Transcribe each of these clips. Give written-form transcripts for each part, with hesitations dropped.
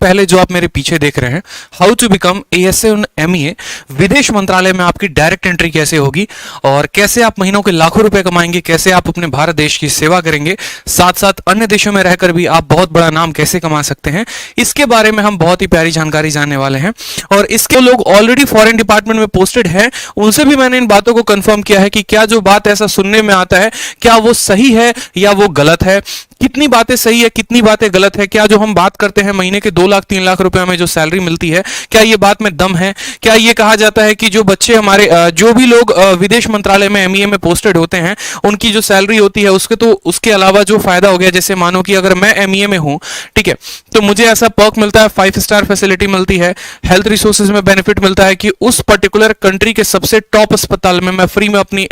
पहले जो आप मेरे पीछे देख रहे हैं, how to become ASA in MEA, विदेश मंत्रालय में आपकी डायरेक्ट एंट्री कैसे होगी और कैसे आप महीनों के लाखों रुपए कमाएंगे, कैसे आप अपने भारत देश की सेवा करेंगे, साथ साथ अन्य देशों में रहकर भी आप बहुत बड़ा नाम कैसे कमा सकते हैं, इसके बारे में हम बहुत ही प्यारी जानकारी जानने वाले हैं। और इसके लोग ऑलरेडी फॉरेन डिपार्टमेंट में पोस्टेड हैं, उनसे भी मैंने इन बातों को कंफर्म किया है कि क्या जो बात ऐसा सुनने में आता है क्या वो सही है या वो गलत है, कितनी बातें सही है कितनी बातें गलत है, क्या जो हम बात करते हैं महीने के 2 लाख 3 लाख रुपए हमें जो सैलरी मिलती है क्या ये बात में दम है। क्या ये कहा जाता है कि जो बच्चे हमारे जो भी लोग विदेश मंत्रालय में एमईए में पोस्टेड होते हैं उनकी जो सैलरी होती है उसके अलावा जो फायदा हो गया, जैसे मानो कि अगर मैं एमईए में हूं, ठीक है, तो मुझे ऐसा पर्क मिलता है, 5 स्टार फैसिलिटी मिलती है, हेल्थ रिसोर्सेज में बेनिफिट मिलता है कि उस पर्टिकुलर कंट्री के सबसे टॉप अस्पताल में मैं फ्री में अपनी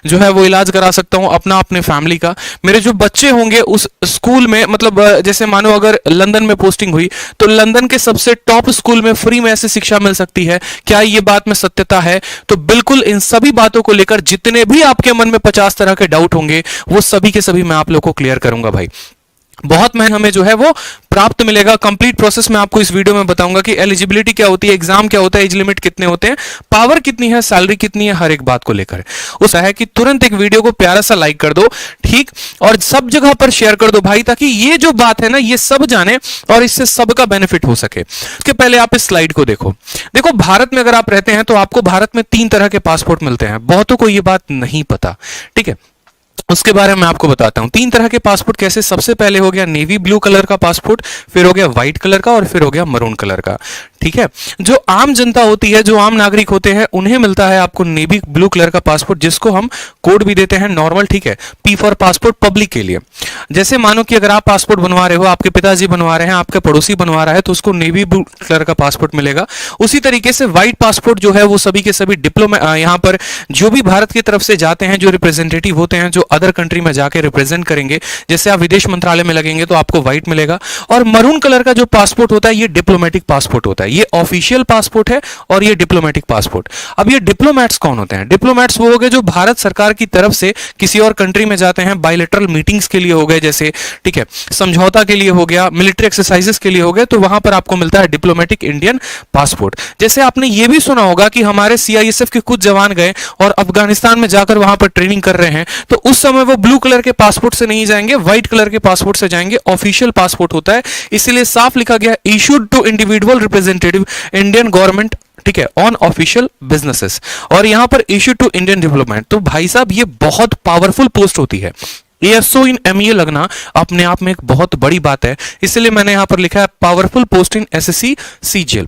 जो है वो इलाज करा सकता हूं अपना अपने फैमिली का। मेरे जो बच्चे होंगे उस स्कूल में, मतलब जैसे मानो अगर लंदन में पोस्टिंग हुई तो लंदन के सबसे टॉप स्कूल में फ्री में ऐसी शिक्षा मिल सकती है। क्या ये बात में सत्यता है? तो बिल्कुल इन सभी बातों को लेकर जितने भी आपके मन में 50 तरह के डाउट होंगे वो सभी के सभी मैं आप लोगों को क्लियर करूंगा भाई। बहुत महंगा हमें जो है वो प्राप्त मिलेगा। कंप्लीट प्रोसेस में आपको इस वीडियो में बताऊंगा कि एलिजिबिलिटी क्या होती है, एग्जाम क्या होता है, एज लिमिट कितने होते हैं, पावर कितनी है, सैलरी कितनी है, हर एक बात को लेकर। उस है कि तुरंत एक वीडियो को प्यारा सा लाइक कर दो, ठीक, और सब जगह पर शेयर कर दो भाई, ताकि ये जो बात है ना ये सब जाने और इससे सबका बेनिफिट हो सके। उसके पहले आप इस स्लाइड को देखो। देखो, भारत में अगर आप रहते हैं तो आपको भारत में 3 तरह के पासपोर्ट मिलते हैं। बहुतों को ये बात नहीं पता, ठीक है, उसके बारे में आपको बताता हूं। 3 तरह के पासपोर्ट कैसे, सबसे पहले हो गया नेवी ब्लू कलर का पासपोर्ट, फिर हो गया व्हाइट कलर का और फिर हो गया मरून कलर का, ठीक है। जो आम जनता होती है, जो आम नागरिक होते हैं, उन्हें मिलता है आपको नेवी ब्लू कलर का पासपोर्ट, जिसको हम कोड भी देते हैं नॉर्मल, ठीक है, पी फॉर पासपोर्ट, पब्लिक के लिए। जैसे मानो कि अगर आप पासपोर्ट बनवा रहे हो, आपके पिताजी बनवा रहे हैं, आपके पड़ोसी बनवा रहा है, तो उसको नेवी ब्लू कलर का पासपोर्ट मिलेगा। उसी तरीके से व्हाइट पासपोर्ट जो है वो सभी के सभी डिप्लोमा, यहां पर जो भी भारत की तरफ से जाते हैं, जो रिप्रेजेंटेटिव होते हैं, जो अदर कंट्री में जाके रिप्रेजेंट करेंगे, जैसे आप विदेश मंत्रालय में लगेंगे तो आपको व्हाइट मिलेगा। और मरून कलर का जो पासपोर्ट होता है ये डिप्लोमेटिक पासपोर्ट होता है, ये ऑफिशियल पासपोर्ट है और ये डिप्लोमेटिक पासपोर्ट। अब ये डिप्लोमैट्स कौन होते हैं? डिप्लोमैट्स वो हो गए जो भारत सरकार की तरफ से किसी और कंट्री में जाते हैं, बायलैटरल मीटिंग्स के लिए हो गए, जैसे, ठीक है, समझौता के लिए हो गया, मिलिट्री एक्सरसाइजेस के लिए हो गए, तो वहां पर आपको मिलता है डिप्लोमेटिक इंडियन पासपोर्ट। जैसे आपने ये भी सुना होगा कि हमारे सीआईएसएफ के कुछ जवान गए और अफगानिस्तान में जाकर वहां पर ट्रेनिंग कर रहे हैं, तो उस समय वो ब्लू कलर के पासपोर्ट से नहीं जाएंगे, व्हाइट कलर के पासपोर्ट से जाएंगे, ऑफिशियल पासपोर्ट होता है। इसलिए साफ लिखा गया issued to individual representative Indian government, ठीक है, ऑन ऑफिशियल बिजनेसेस, और यहां पर इशू टू इंडियन डिप्लोमेट। तो भाई साहब ये बहुत पावरफुल पोस्ट होती है। एएसओ इन एमईए लगना अपने आप में एक बहुत बड़ी बात है, इसलिए मैंने यहां पर लिखा है पावरफुल पोस्ट इन एसएससी सीजीएल।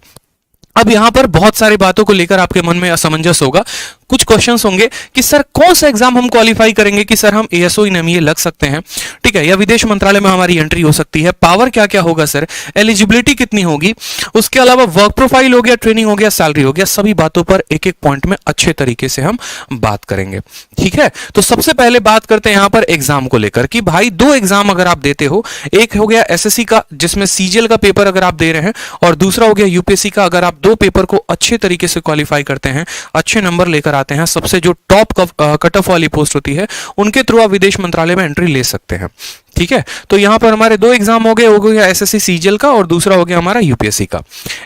अब यहां पर बहुत सारी बातों को लेकर आपके मन में असमंजस होगा, कुछ क्वेश्चंस होंगे कि सर कौन सा एग्जाम हम क्वालिफाई करेंगे कि सर हम एएसओ इन एमईए लग सकते हैं, ठीक है, या विदेश मंत्रालय में हमारी एंट्री हो सकती है, पावर क्या क्या होगा सर, एलिजिबिलिटी कितनी होगी, उसके अलावा वर्क प्रोफाइल हो गया, ट्रेनिंग हो गया, सैलरी हो गया, सभी बातों पर एक एक पॉइंट में अच्छे तरीके से हम बात करेंगे, ठीक है। तो सबसे पहले बात करते हैं यहां पर एग्जाम को लेकर कि भाई 2 एग्जाम अगर आप देते हो, एक हो गया एसएससी का जिसमें सीजीएल का पेपर अगर आप दे रहे हैं, और दूसरा हो गया यूपीएससी का। अगर आप 2 पेपर को अच्छे तरीके से क्वालिफाई करते हैं, अच्छे नंबर लेकर आते हैं, सबसे जो टॉप कट ऑफ वाली पोस्ट होती है उनके थ्रू आप विदेश मंत्रालय में एंट्री ले सकते हैं, ठीक है। तो यहां पर हमारे 2 एग्जाम हो गए, हो गया एसएससी सीजीएल का और दूसरा हो गया हमारा यूपीएससी का।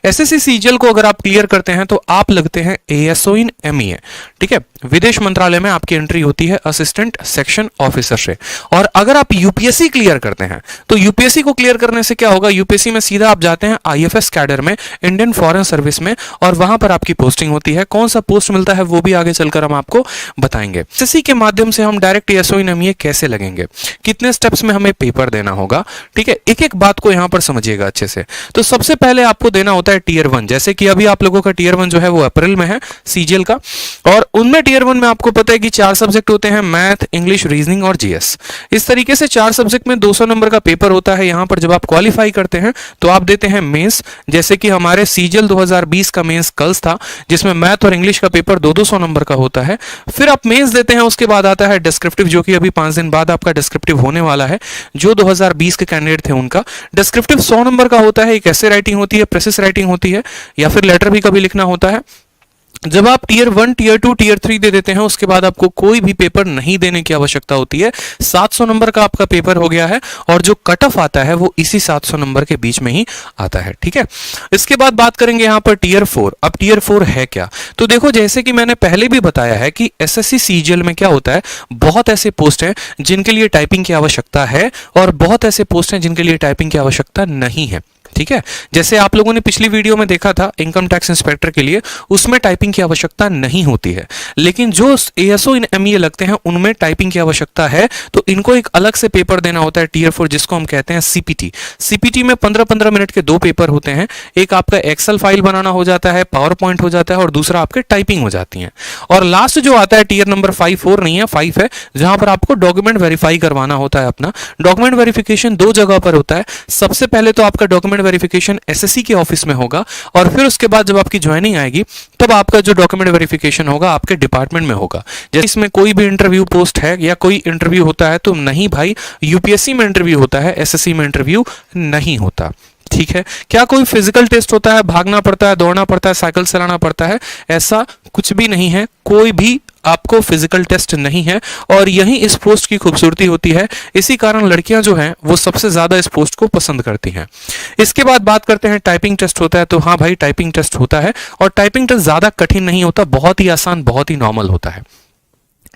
एसएससी सीजीएल को अगर आप क्लियर करते हैं तो आप लगते हैं एएसओ इन एमईए, ठीक है, विदेश मंत्रालय में आपकी एंट्री होती है असिस्टेंट सेक्शन ऑफिसर से। और अगर आप यूपीएससी क्लियर करते हैं तो यूपीएससी को क्लियर करने से क्या होगा, यूपीएससी में सीधा आप जाते हैं आईएफएस कैडर में, इंडियन फॉरेन सर्विस में, और वहां पर आपकी पोस्टिंग होती है। कौन सा पोस्ट मिलता है वो भी आगे चलकर हम आपको बताएंगे। एसएससी के माध्यम से हम डायरेक्ट एएसओ इन एमईए कैसे लगेंगे, कितने स्टेप्स में हमें पेपर देना होगा, ठीक है, एक एक बात को यहां पर समझिएगा अच्छे से। तो सबसे पहले आपको देना होता है टीयर 1, जैसे कि अभी आप लोगों का टीयर 1 जो है वो अप्रैल में है सीजीएल का, और उनमें टीयर 1 में आपको पता है कि 4 सब्जेक्ट होते हैं, मैथ, इंग्लिश, रीजनिंग और जीएस। इस तरीके से 4 सब्जेक्ट में 200 नंबर का पेपर होता है। यहां पर जब आप क्वालिफाई करते हैं तो आप देते हैं मेंस, जैसे कि हमारे सीजीएल 2020 का मेंस कल था, जिसमें मैथ और इंग्लिश का पेपर 200 नंबर का होता है। फिर आप मेंस देते हैं, उसके बाद आता है डिस्क्रिप्टिव, जो कि अभी 5 दिन बाद आपका डिस्क्रिप्टिव होने वाला है। जो 2020 के कैंडिडेट थे उनका डिस्क्रिप्टिव 100 नंबर का होता है। एक ऐसे राइटिंग होती है, प्रेसिस राइटिंग होती है, या फिर लेटर भी कभी लिखना होता है। जब आप टीयर 1, टीयर 2, टीयर 3 दे देते हैं, उसके बाद आपको कोई भी पेपर नहीं देने की आवश्यकता होती है। 700 नंबर का आपका पेपर हो गया है और जो कट ऑफ आता है वो इसी 700 नंबर के बीच में ही आता है। ठीक है, इसके बाद बात करेंगे यहां पर टीयर 4। अब टीयर 4 है क्या? तो देखो, जैसे कि मैंने पहले भी बताया है कि एसएससी सीजीएल में क्या होता है, बहुत ऐसे पोस्ट हैं जिनके लिए टाइपिंग की आवश्यकता है और बहुत ऐसे पोस्ट हैं जिनके लिए टाइपिंग की आवश्यकता नहीं है। ठीक है, जैसे आप लोगों ने पिछली वीडियो में देखा था इनकम टैक्स इंस्पेक्टर के लिए, उसमें टाइपिंग की आवश्यकता नहीं होती है, लेकिन जो एएसओ इन एमईए लगते हैं उनमें टाइपिंग की आवश्यकता है। तो इनको एक अलग से पेपर देना होता है टीयर 4, जिसको हम कहते हैं सीपीटी। सीपीटी में 15-15 मिनट के 2 पेपर होते हैं। एक आपका एक्सेल फाइल बनाना हो जाता है, पावर पॉइंट हो जाता है, और दूसरा आपके टाइपिंग हो जाती है। और लास्ट जो आता है टीयर नंबर 5, 4 नहीं है, 5 है, जहां पर आपको डॉक्यूमेंट वेरीफाई करवाना होता है अपना। डॉक्यूमेंट वेरिफिकेशन 2 जगह पर होता है। सबसे पहले तो आपका डॉक्यूमेंट वेरिफिकेशन एसएससी के ऑफिस में होगा, और फिर उसके बाद जब आपकी ज्वाइनिंग आएगी तब आपका जो डॉक्यूमेंट वेरिफिकेशन होगा आपके डिपार्टमेंट में होगा। जैसे इसमें कोई भी इंटरव्यू पोस्ट है या कोई इंटरव्यू होता है तो नहीं भाई, यूपीएससी में इंटरव्यू होता है, एसएससी में इंटरव्यू नहीं होता। ठीक है, क्या कोई फिजिकल टेस्ट होता है, भागना पड़ता है, दौड़ना पड़ता है, साइकिल चलाना पड़ता है? ऐसा कुछ भी नहीं है, कोई भी आपको फिजिकल टेस्ट नहीं है। और यही इस पोस्ट की खूबसूरती होती है, इसी कारण लड़कियां जो हैं वो सबसे ज्यादा इस पोस्ट को पसंद करती हैं। इसके बाद बात करते हैं टाइपिंग टेस्ट होता है। तो हाँ भाई, टाइपिंग टेस्ट होता है, और टाइपिंग टेस्ट ज्यादा कठिन नहीं होता, बहुत ही आसान, बहुत ही नॉर्मल होता है।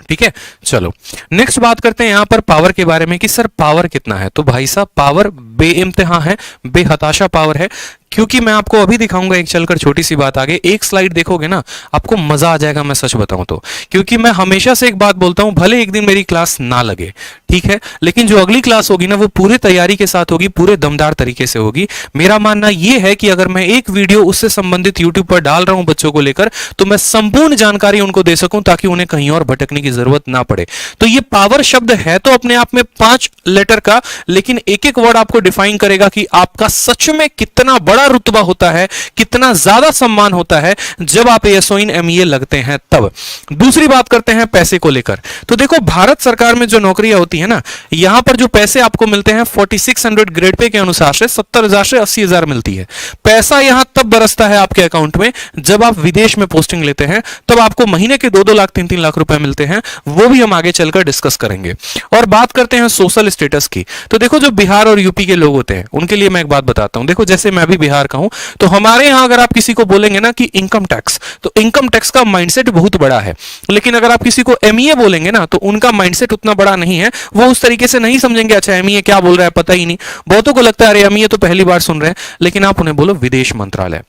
ठीक है, चलो नेक्स्ट बात करते हैं यहां पर पावर के बारे में कि सर पावर कितना है। तो भाई साहब, पावर बेइंतहा है, बेहताशा पावर है, क्योंकि मैं आपको अभी दिखाऊंगा एक चलकर छोटी सी बात आगे। एक स्लाइड देखोगे ना, आपको मजा आ जाएगा, मैं सच बताऊं तो। क्योंकि मैं हमेशा से एक बात बोलता हूं, भले एक दिन मेरी क्लास ना लगे, ठीक है, लेकिन जो अगली क्लास होगी ना वो पूरी तैयारी के साथ होगी, पूरे दमदार तरीके से होगी। मेरा मानना यह है कि अगर मैं एक वीडियो उससे संबंधित यूट्यूब पर डाल रहा हूं बच्चों को लेकर, तो मैं संपूर्ण जानकारी उनको दे सकूं ताकि उन्हें कहीं और भटकने की जरूरत ना पड़े। तो ये पावर शब्द है तो अपने आप में 5 लेटर का, लेकिन एक एक वर्ड आपको डिफाइन करेगा कि आपका सच में कितना बड़ा रुतबा होता है, कितना ज्यादा सम्मान होता है जब आप एएसओ इन एमईए लगते हैं तब। दूसरी बात करते हैं पैसे को लेकर। तो देखो, भारत सरकार में जो नौकरियां होती है ना, यहां पर जो पैसे आपको मिलते हैं 4600 ग्रेड पे के अनुसार से 70,000 से 80,000 मिलती है। पैसा यहां तब बरसता है आपके अकाउंट में जब आप विदेश में पोस्टिंग लेते हैं, तब आपको महीने के 2-2 लाख 3-3 लाख रुपए मिलते हैं। वो भी हम आगे चलकर डिस्कस करेंगे। और बात करते हैं सोशल स्टेटस की। तो देखो, जो बिहार और यूपी के लोग होते हैं उनके लिए मैं एक बात बताता हूं। देखो, जैसे मैं भी बिहार का हूं, तो हमारे यहां अगर आप किसी को बोलेंगे ना कि इनकम टैक्स, तो इनकम टैक्स का माइंडसेट बहुत बड़ा है। लेकिन अगर आप किसी को एमईए बोलेंगे ना, तो उनका माइंडसेट उतना बड़ा नहीं है, वो उस तरीके से नहीं समझेंगे। अच्छा, एमईए क्या बोल रहा है, पता ही नहीं। बहुतों को लगता है अरे एमईए तो पहली बार सुन रहे हैं, लेकिन आप उन्हें बोलो विदेश मंत्रालय।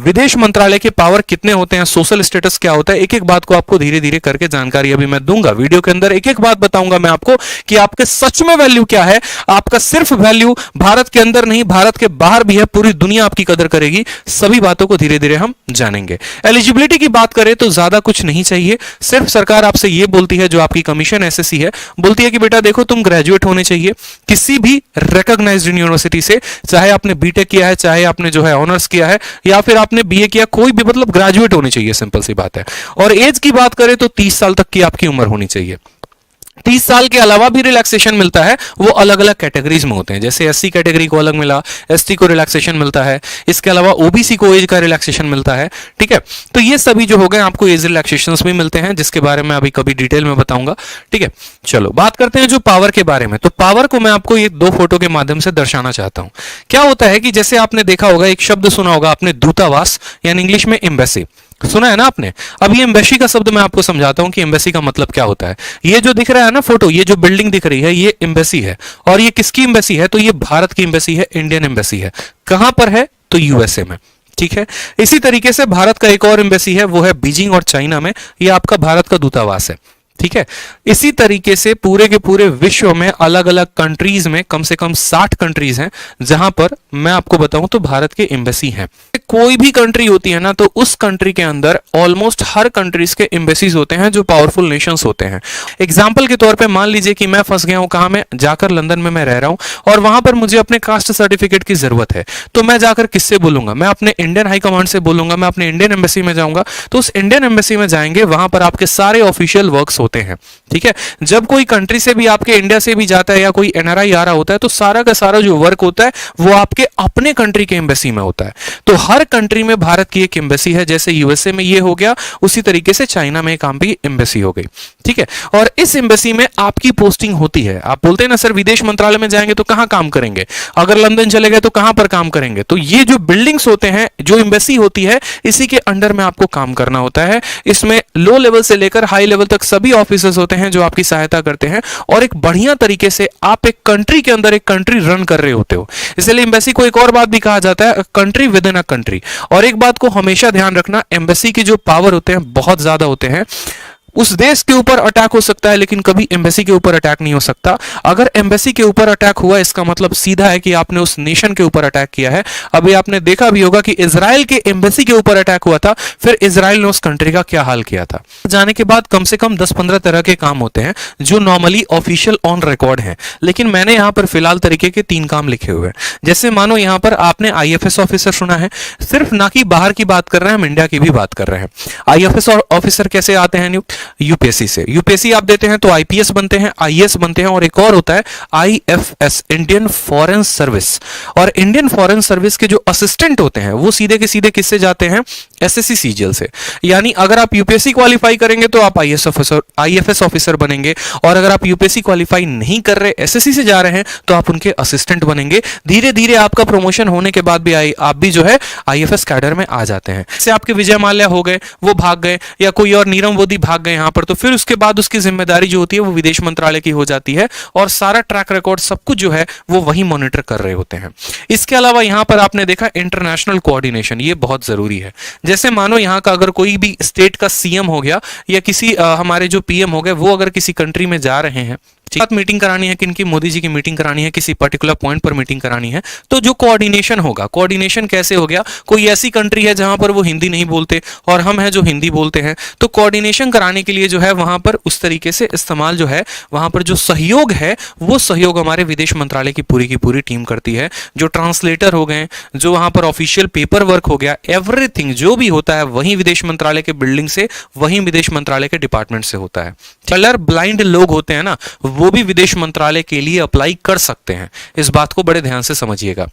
विदेश मंत्रालय के पावर कितने होते हैं, सोशल स्टेटस क्या होता है, एक एक बात को आपको धीरे धीरे करके जानकारी अभी मैं दूंगा वीडियो के अंदर। एक एक बात बताऊंगा मैं आपको कि आपके सच में वैल्यू क्या है। आपका सिर्फ वैल्यू भारत के अंदर नहीं, भारत के बाहर भी है, पूरी दुनिया आपकी कदर करेगी। सभी बातों को धीरे धीरे हम जानेंगे। एलिजिबिलिटी की बात करें तो ज्यादा कुछ नहीं चाहिए, सिर्फ सरकार आपसे यह बोलती है, जो आपकी कमीशन एसएससी है, बोलती है कि बेटा देखो, तुम ग्रेजुएट होने चाहिए किसी भी रिकॉग्नाइज्ड यूनिवर्सिटी से, चाहे आपने बीटेक किया है, चाहे आपने जो है ऑनर्स किया है, या फिर आपने बीए किया, कोई भी, मतलब ग्रेजुएट होनी चाहिए, सिंपल सी बात है। और एज की बात करें तो 30 साल तक की आपकी उम्र होनी चाहिए। 30 साल के अलावा भी रिलैक्सेशन मिलता है, वो अलग अलग कैटेगरीज में होते हैं। जैसे एससी कैटेगरी को अलग मिला, एसटी को रिलैक्सेशन मिलता है, इसके अलावा ओबीसी को एज का रिलैक्सेशन मिलता है। ठीक है, तो ये सभी जो हो गए आपको एज रिलैक्सेशंस भी मिलते हैं, जिसके बारे में अभी कभी डिटेल में बताऊंगा। ठीक है, चलो बात करते हैं जो पावर के बारे में। तो पावर को मैं आपको ये 2 फोटो के माध्यम से दर्शाना चाहता हूं। क्या होता है कि जैसे आपने देखा होगा, एक शब्द सुना होगा आपने, दूतावास, यानी इंग्लिश में एम्बेसी, सुना है ना आपने। अब ये एम्बेसी का शब्द मैं आपको समझाता हूं कि एम्बेसी का मतलब क्या होता है। ये जो दिख रहा है ना फोटो, ये जो बिल्डिंग दिख रही है, ये एम्बेसी है। और ये किसकी एम्बेसी है? तो ये भारत की एम्बेसी है, इंडियन एम्बेसी है। कहां पर है? तो यूएसए में। ठीक है, इसी तरीके से भारत का एक और एम्बेसी है, वो है बीजिंग और चाइना में। ये आपका भारत का दूतावास है। ठीक है, इसी तरीके से पूरे के पूरे विश्व में अलग अलग कंट्रीज में कम से कम 60 कंट्रीज हैं जहां पर मैं आपको बताऊं तो भारत के एम्बेसी हैं। कोई भी कंट्री होती है ना, तो उस कंट्री के अंदर ऑलमोस्ट हर कंट्रीज के एम्बेसीज होते हैं जो पावरफुल नेशंस होते हैं। एग्जांपल के तौर पे मान लीजिए कि मैं फंस गया हूं, कहां में जाकर, लंदन में मैं रह रहा हूं और वहां पर मुझे अपने कास्ट सर्टिफिकेट की जरूरत है, तो मैं जाकर किससे बोलूंगा? मैं अपने इंडियन हाई कमांड से बोलूंगा, मैं अपने इंडियन एम्बेसी में जाऊंगा। तो उस इंडियन एम्बेसी में जाएंगे, वहां पर आपके सारे ऑफिशियल वर्क्स होते हैं। ठीक है, जब कोई कंट्री से भी, आपके इंडिया से भी जाता है या कोई एनआरआई आ रहा होता है, तो सारा का सारा जो वर्क होता है वो आपके अपने कंट्री के एम्बेसी में होता है। तो हर हर कंट्री में भारत की एक एम्बेसी है, जैसे यूएसए में ये हो गया, उसी तरीके से चाइना में काम भी एम्बेसी हो गई, ठीक है। और इस एम्बेसी में आपकी पोस्टिंग होती है। आप बोलते हैं ना सर विदेश मंत्रालय में जाएंगे तो कहां काम करेंगे, अगर लंदन चले गए तो कहां पर काम करेंगे, तो ये जो बिल्डिंग्स होते हैं, जो एम्बेसी होती है, इसी के अंडर में आपको काम करना होता है। इसमें लो लेवल से लेकर हाई लेवल तक सभी ऑफिसर्स होते हैं जो आपकी सहायता करते हैं, और एक बढ़िया तरीके से आप एक कंट्री के अंदर एक कंट्री रन कर रहे होते हो। इसलिए एम्बेसी को एक और बात भी कहा जाता है, country with in a country. और एक बात को हमेशा ध्यान रखना, एम्बेसी के जो पावर होते हैं बहुत ज्यादा होते हैं। उस देश के ऊपर अटैक हो सकता है लेकिन कभी एम्बेसी के ऊपर अटैक नहीं हो सकता। अगर एम्बेसी के ऊपर अटैक हुआ, इसका मतलब सीधा है कि आपने उस नेशन के ऊपर अटैक किया है। अभी आपने देखा भी होगा कि इजराइल के एम्बेसी के ऊपर अटैक हुआ था, फिर इजराइल ने उस कंट्री का क्या हाल किया था। जाने के बाद कम से कम 10-15 तरह के काम होते हैं जो नॉर्मली ऑफिशियल ऑन रिकॉर्ड हैं, लेकिन मैंने यहां पर फिलहाल तरीके के 3 काम लिखे हुए हैं। जैसे मानो यहां पर आपने आईएफएस ऑफिसर सुना है, सिर्फ ना कि बाहर की बात कर रहे हैं, हम इंडिया की भी बात कर रहे हैं। आईएफएस ऑफिसर कैसे आते हैं? यूपीएससी से। यूपीएससी आप देते हैं तो आईपीएस बनते हैं, आईएएस बनते हैं, और एक और होता है आईएफएस, इंडियन फॉरेन सर्विस। और इंडियन फॉरेन सर्विस के जो असिस्टेंट होते हैं वो सीधे के सीधे किससे जाते हैं? एसएससी सीजीएल से। यानी अगर आप यूपीएससी क्वालिफाई करेंगे तो आप आईएफएस ऑफिसर बनेंगे, और अगर आप यूपीएससी क्वालिफाई नहीं कर रहे, एसएससी से जा रहे हैं, तो आप उनके असिस्टेंट बनेंगे। धीरे धीरे आपका प्रमोशन होने के बाद भी आप भी जो है आईएफएस कैडर में आ जाते हैं। जैसे आपके विजय माल्या हो गए, वो भाग गए, या कोई और नीरव मोदी भाग गए यहां पर, तो फिर उसके बाद उसकी जिम्मेदारी जो होती है वो विदेश मंत्रालय की हो जाती है, और सारा ट्रैक रिकॉर्ड सब कुछ जो है वो वही मॉनिटर कर रहे होते हैं। इसके अलावा यहां पर आपने देखा इंटरनेशनल कोऑर्डिनेशन, ये बहुत जरूरी है। जैसे मानो यहां का अगर कोई भी स्टेट का सीएम हो गया, या किसी हमारे जो पीएम हो गए, वो अगर किसी कंट्री में जा रहे हैं, बात मीटिंग करानी है, किनकी? मोदी जी की मीटिंग करानी है, किसी पर्टिकुलर पॉइंट पर मीटिंग करानी है, तो जो कोऑर्डिनेशन होगा, कोऑर्डिनेशन कैसे हो गया? कोई ऐसी कंट्री है जहां पर वो हिंदी नहीं बोलते और हम हैं जो हिंदी बोलते हैं, तो कोऑर्डिनेशन कराने के लिए जो है वहां पर उस तरीके से इस्तेमाल जो है, वहां पर जो सहयोग है, वो सहयोग हमारे विदेश मंत्रालय की पूरी टीम करती है। जो ट्रांसलेटर हो गए, जो वहां पर ऑफिशियल पेपर वर्क हो गया, एवरीथिंग जो भी होता है वही विदेश मंत्रालय के बिल्डिंग से, वही विदेश मंत्रालय के डिपार्टमेंट से होता है। कलर ब्लाइंड लोग होते हैं ना, वो भी विदेश मंत्रालय के लिए अप्लाई कर सकते हैं। इस बात को बड़े ध्यान से समझिएगा।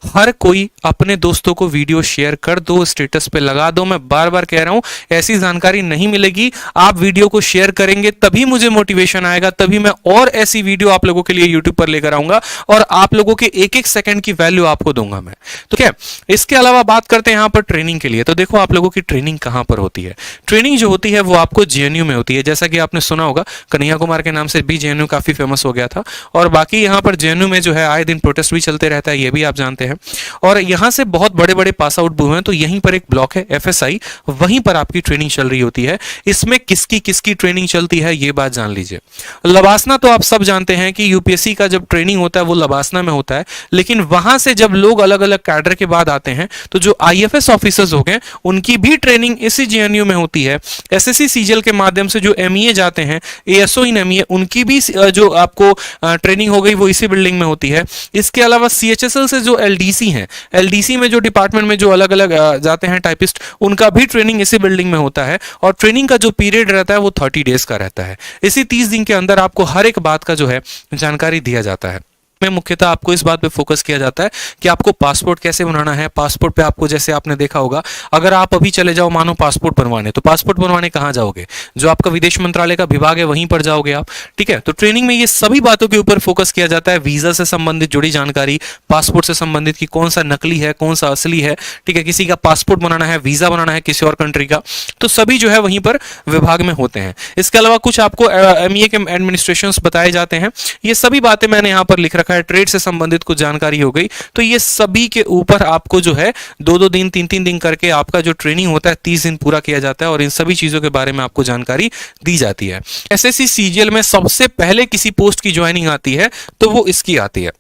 हर कोई अपने दोस्तों को वीडियो शेयर कर दो, स्टेटस पे लगा दो। मैं बार बार कह रहा हूं, ऐसी जानकारी नहीं मिलेगी। आप वीडियो को शेयर करेंगे तभी मुझे मोटिवेशन आएगा, तभी मैं और ऐसी वीडियो आप लोगों के लिए यूट्यूब पर लेकर आऊंगा, और आप लोगों के एक एक सेकंड की वैल्यू आपको दूंगा मैं। तो क्या इसके अलावा बात करते हैं यहां पर ट्रेनिंग के लिए। तो देखो आप लोगों की ट्रेनिंग कहां पर होती है। ट्रेनिंग जो होती है वो आपको जेएनयू में होती है। जैसा कि आपने सुना होगा, कन्हैया कुमार के नाम से भी जेएनयू काफी फेमस हो गया था, और बाकी यहां पर जेएनयू में जो है आए दिन प्रोटेस्ट भी चलते रहता है, ये भी आप जानते हैं। और यहां से बहुत बड़े बड़े पास आउट हुए हैं, तो यहीं पर एक ब्लॉक है एफएसआई, वहीं पर आपकी ट्रेनिंग चल रही होती है। इसमें किसकी किसकी ट्रेनिंग चलती है ये बात जान लीजिए। लबासना तो आप सब जानते हैं कि यूपीएससी का जब ट्रेनिंग होता है वो लबासना में होता है, लेकिन वहां से जब लोग अलग अलग कैडर के बाद आते हैं, तो जो आईएफएस ऑफिसर्स हो गए उनकी भी ट्रेनिंग इसी जेएनयू में होती है। एसएससी सीजीएल के माध्यम से जो एमईए जाते हैं, एएसओ इन एमईए, उनकी भी जो आपको ट्रेनिंग हो गई वो इसी बिल्डिंग में होती है। इसके अलावा सीएचएसएल से जो एलडीसी हैं, एलडीसी में जो डिपार्टमेंट में जो अलग अलग जाते हैं टाइपिस्ट, उनका भी ट्रेनिंग इसी बिल्डिंग में होता है। और ट्रेनिंग का जो पीरियड रहता है वो 30 डेज का रहता है। इसी 30 दिन के अंदर आपको हर एक बात का जो है जानकारी दिया जाता है। में मुख्यतः आपको इस बात पे फोकस किया जाता है कि आपको पासपोर्ट कैसे बनाना है। पासपोर्ट पे आपको, जैसे आपने देखा होगा, अगर आप अभी चले जाओ मानो पासपोर्ट बनवाने, तो पासपोर्ट बनवाने कहाँ जाओगे? जो आपका विदेश मंत्रालय का विभाग है वहीं पर जाओगे आप, ठीक है। तो ट्रेनिंग में ये सभी बातों के ऊपर फोकस किया जाता है। वीजा से संबंधित जुड़ी जानकारी, पासपोर्ट से संबंधित कि कौन सा नकली है, कौन सा असली है, ठीक है। किसी का पासपोर्ट बनाना है, वीजा बनाना है किसी और कंट्री का, तो सभी जो है वहीं पर विभाग में होते हैं। इसके अलावा कुछ आपको एमईए के एडमिनिस्ट्रेशन बताए जाते हैं। ये सभी बातें मैंने यहाँ पर लिख रखा है। ट्रेड से संबंधित कुछ जानकारी हो गई, तो ये सभी के ऊपर आपको जो है 2-2 दिन 3-3 दिन करके आपका जो ट्रेनिंग होता है 30 दिन पूरा किया जाता है, और इन सभी चीजों के बारे में आपको जानकारी दी जाती है। एसएससी सीजीएल में सबसे पहले किसी पोस्ट की ज्वाइनिंग आती है तो वो इसकी आती है।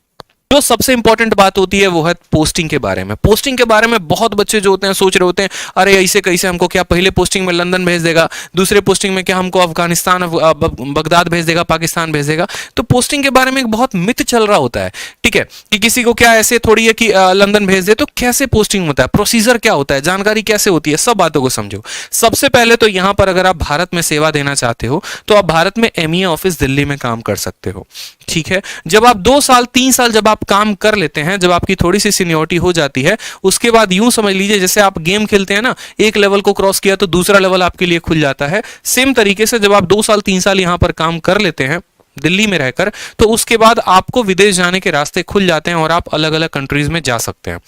जो सबसे इंपॉर्टेंट बात होती है वो है पोस्टिंग के बारे में। पोस्टिंग के बारे में बहुत बच्चे जो होते हैं सोच रहे होते हैं, अरे ऐसे कैसे, हमको क्या पहले पोस्टिंग में लंदन भेज देगा, दूसरे पोस्टिंग में क्या हमको अफगानिस्तान बगदाद भेज देगा, पाकिस्तान भेज देगा। तो पोस्टिंग के बारे में एक बहुत मिथ चल रहा होता है, ठीक है, कि किसी को क्या ऐसे थोड़ी है कि लंदन भेज दे। तो कैसे पोस्टिंग होता है, प्रोसीजर क्या होता है, जानकारी कैसे होती है, सब बातों को समझो। सबसे पहले तो यहां पर अगर आप भारत में सेवा देना चाहते हो तो आप भारत में एमईए ऑफिस दिल्ली में काम कर सकते हो, ठीक है। जब आप 2 साल 3 साल जब आप आप काम कर लेते हैं, जब आपकी थोड़ी सी सीनियरिटी हो जाती है, उसके बाद यूं समझ लीजिए जैसे आप गेम खेलते हैं ना, एक लेवल को क्रॉस किया तो दूसरा लेवल आपके लिए खुल जाता है। सेम तरीके से जब आप 2 साल 3 साल यहां पर काम कर लेते हैं दिल्ली में रहकर, तो उसके बाद आपको विदेश जाने के रास्ते खुल जाते हैं और आप अलग अलग कंट्रीज में जा सकते हैं।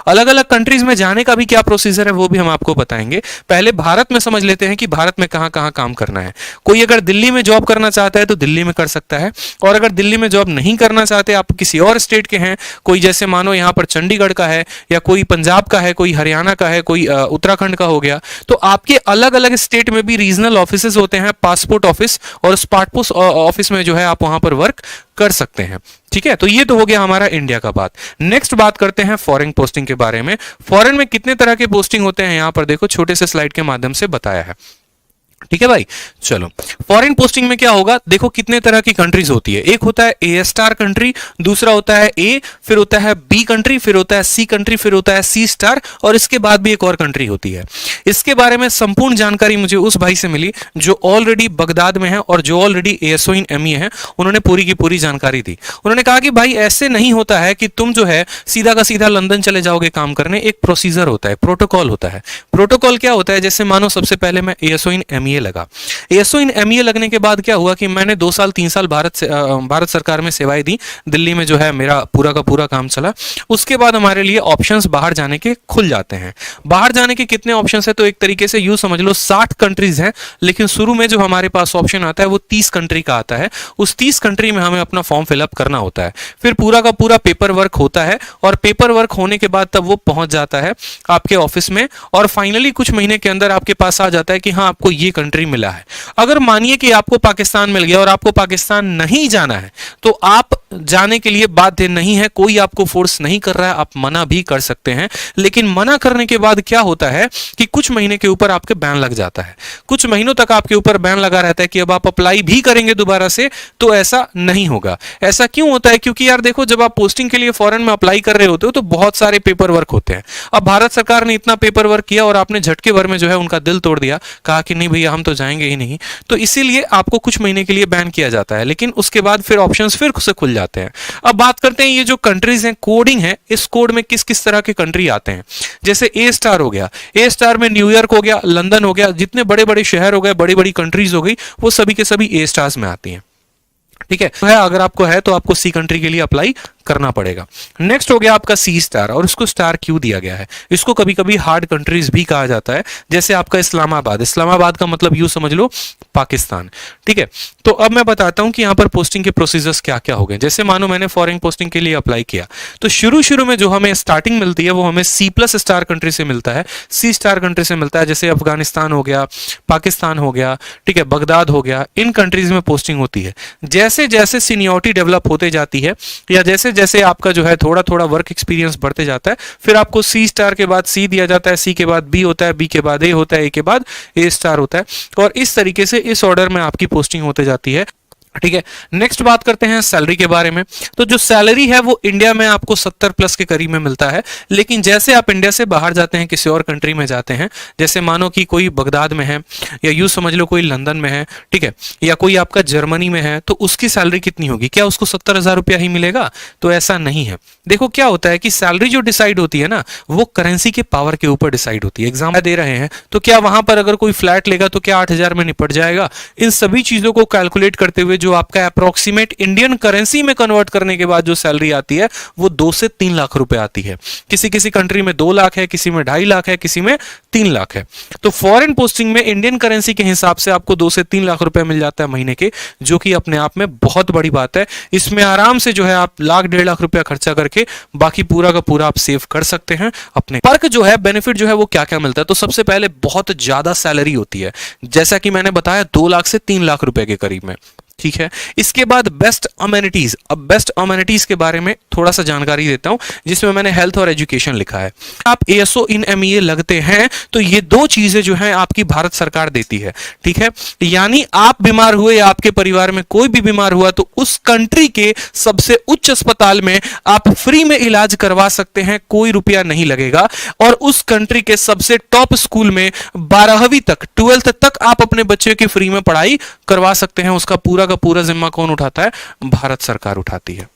अलग अलग कंट्रीज में जाने का भी क्या प्रोसीजर है वो भी हम आपको बताएंगे। पहले भारत में समझ लेते हैं कि भारत में कहां कहां काम करना है। कोई अगर दिल्ली में जॉब करना चाहता है तो दिल्ली में कर सकता है, और अगर दिल्ली में जॉब नहीं करना चाहते, आप किसी और स्टेट के हैं, कोई जैसे मानो यहां पर चंडीगढ़ का है, या कोई पंजाब का है, कोई हरियाणा का है, कोई उत्तराखंड का हो गया, तो आपके अलग अलग स्टेट में भी रीजनल ऑफिस होते हैं, पासपोर्ट ऑफिस, और उस पासपोर्ट ऑफिस में जो है आप वहां पर वर्क कर सकते हैं। ठीक है, तो ये तो हो गया हमारा इंडिया का बात। नेक्स्ट बात करते हैं फॉरेन पोस्टिंग के बारे में। फॉरेन में कितने तरह के पोस्टिंग होते हैं, यहां पर देखो छोटे से स्लाइड के माध्यम से बताया है। ठीक है भाई, चलो फॉरेन पोस्टिंग में क्या होगा, देखो कितने तरह की कंट्रीज होती है। एक होता है ए स्टार कंट्री, दूसरा होता है ए, फिर होता है बी कंट्री, फिर होता है सी कंट्री, फिर होता है सी स्टार, और इसके बाद भी एक और कंट्री होती है। इसके बारे में संपूर्ण जानकारी मुझे उस भाई से मिली जो ऑलरेडी बगदाद में है और जो ऑलरेडी एएसओ इन एमईए है। उन्होंने पूरी की पूरी जानकारी दी। उन्होंने कहा कि भाई ऐसे नहीं होता है कि तुम जो है सीधा का सीधा लंदन चले जाओगे काम करने। एक प्रोसीजर होता है, प्रोटोकॉल होता है। प्रोटोकॉल क्या होता है, जैसे मानो सबसे पहले मैं एएसओ इन एमईए लगा। एएसओ इन एमईए लगने के बाद क्या हुआ कि मैंने 2 साल 3 साल भारत सरकार में सेवाएं दी, दिल्ली में जो है मेरा पूरा का पूरा काम चला। उसके बाद हमारे लिए ऑप्शंस बाहर जाने के खुल जाते हैं। बाहर जाने के कितने ऑप्शंस है, तो एक तरीके से यूं समझ लो 60 कंट्रीज हैं, लेकिन शुरू में जो हमारे पास ऑप्शन आता है वो 30 कंट्री का आता है। उस 30 कंट्री में हमें अपना फॉर्म फिलअप करना होता है। फिर पूरा का पूरा पेपर वर्क होता है, और पेपर वर्क होने के बाद तब वो पहुंच जाता है आपके ऑफिस में, और फाइनली कुछ महीने के अंदर आपके पास आ जाता है कि हाँ आपको ये कंट्री मिला है। अगर मानिए कि आपको पाकिस्तान मिल गया और आपको पाकिस्तान नहीं जाना है, तो आप जाने के लिए बाध्य नहीं है, कोई आपको फोर्स नहीं कर रहा है, आप मना भी कर सकते हैं। लेकिन मना करने के बाद क्या होता है कि कुछ महीने के ऊपर आपके बैन लग जाता है। कुछ महीनों तक आपके ऊपर बैन लगा रहता है कि अब आप अप्लाई भी करेंगे दोबारा से तो ऐसा नहीं होगा। ऐसा क्यों होता है, क्योंकि यार देखो जब आप पोस्टिंग के लिए फॉरेन में अप्लाई कर रहे होते हो तो बहुत सारे पेपर वर्क होते हैं। अब भारत सरकार ने इतना पेपर वर्क किया और आपने झटके भर में जो है उनका दिल तोड़ दिया, कहा कि नहीं भैया हम तो जाएंगे ही नहीं, तो इसीलिए आपको कुछ महीने के लिए बैन किया जाता है। लेकिन उसके बाद फिर ऑप्शंस फिर से खुल जाते हैं। अब बात करते हैं ये जो कंट्रीज हैं, कोडिंग है, इस कोड में किस किस तरह के कंट्री आते हैं। जैसे ए स्टार हो गया, ए स्टार में न्यूयॉर्क हो गया, लंदन हो गया, जितने बड़े बड़े शहर हो गए, बड़ी बड़ी कंट्रीज हो गई, वो सभी के सभी ए स्टार्स में आती हैं। ठीक है, तो है अगर आपको है तो आपको सी कंट्री के लिए अप्लाई करना पड़ेगा। नेक्स्ट हो गया आपका सी स्टार, और इसको स्टार क्यों दिया गया है, इसको कभी कभी हार्ड कंट्रीज भी कहा जाता है। जैसे आपका इस्लामाबाद, इस्लामाबाद का मतलब यूं समझ लो पाकिस्तान। ठीक है, तो अब मैं बताता हूं कि यहां पर पोस्टिंग के प्रोसीजर्स क्या क्या हो गए। जैसे मानो मैंने फॉरेन पोस्टिंग के लिए अप्लाई किया, तो शुरू में जो हमें स्टार्टिंग मिलती है वो हमें सी प्लस स्टार कंट्री से मिलता है, सी स्टार कंट्री से मिलता है। जैसे अफगानिस्तान हो गया, पाकिस्तान हो गया, ठीक है, बगदाद हो गया, इन कंट्रीज में पोस्टिंग होती है। जैसे जैसे सीनियरिटी डेवलप होते जाती है, या जैसे जैसे आपका जो है थोड़ा थोड़ा वर्क एक्सपीरियंस बढ़ते जाता है, फिर आपको सी स्टार के बाद सी दिया जाता है, सी के बाद बी होता है, बी के बाद ए होता है, ए के बाद ए स्टार होता है, और इस तरीके से इस ऑर्डर में आपकी पोस्टिंग होते जाती है। ठीक है, नेक्स्ट बात करते हैं सैलरी के बारे में। तो जो सैलरी है वो इंडिया में आपको 70 प्लस के करीब में मिलता है, लेकिन जैसे आप इंडिया से बाहर जाते हैं, किसी और कंट्री में जाते हैं, जैसे मानो कि कोई बगदाद में है, या यूं समझ लो कोई लंदन में है, ठीक है, या कोई आपका जर्मनी में है, तो उसकी सैलरी कितनी होगी, क्या उसको 70,000 रुपया ही मिलेगा? तो ऐसा नहीं है। देखो क्या होता है कि सैलरी जो डिसाइड होती है ना, वो करेंसी के पावर के ऊपर डिसाइड होती है। एग्जाम दे रहे हैं तो क्या वहां पर अगर कोई फ्लैट लेगा तो क्या 8,000 में निपट जाएगा? इन सभी चीजों को कैलकुलेट करते हुए जो आपका अप्रोक्सीमेट इंडियन करेंसी में कन्वर्ट करने के बाद जो सैलरी आती है वो 2 से 3 लाख रुपए आती है। किसी किसी कंट्री में 2 लाख है, किसी में 2.5 लाख है, किसी में 3 लाख है। तो फॉरेन पोस्टिंग में इंडियन करेंसी के हिसाब से आपको 2 से 3 लाख रुपए मिल जाता है महीने के, जो कि अपने आप में बहुत बड़ी बात है। इसमें आराम से जो है आप लाख 1.5 लाख रुपया खर्चा करके बाकी पूरा का पूरा आप सेव कर सकते हैं अपने। पर्क जो है, बेनिफिट जो है वो क्या क्या मिलता है, तो सबसे पहले बहुत ज्यादा सैलरी होती है, जैसा कि मैंने बताया 2 लाख से 3 लाख रुपए के करीब में। ठीक है, इसके बाद बेस्ट अमेनिटीज। अब बेस्ट अमेनिटीज के बारे में थोड़ा सा जानकारी देता हूं, जिसमें मैंने हेल्थ और एजुकेशन लिखा है। आप एएसओ इन एमईए लगते हैं तो ये 2 चीजें जो हैं आपकी भारत सरकार देती है। ठीक है, यानी आप बीमार हुए या आपके परिवार में कोई भी बीमार हुआ तो उस कंट्री के सबसे उच्च अस्पताल में आप फ्री में इलाज करवा सकते हैं, कोई रुपया नहीं लगेगा। और उस कंट्री के सबसे टॉप स्कूल में 12वीं तक, 12th तक आप अपने बच्चे की फ्री में पढ़ाई करवा सकते हैं। उसका पूरा का पूरा जिम्मा कौन उठाता है? भारत सरकार उठाती है।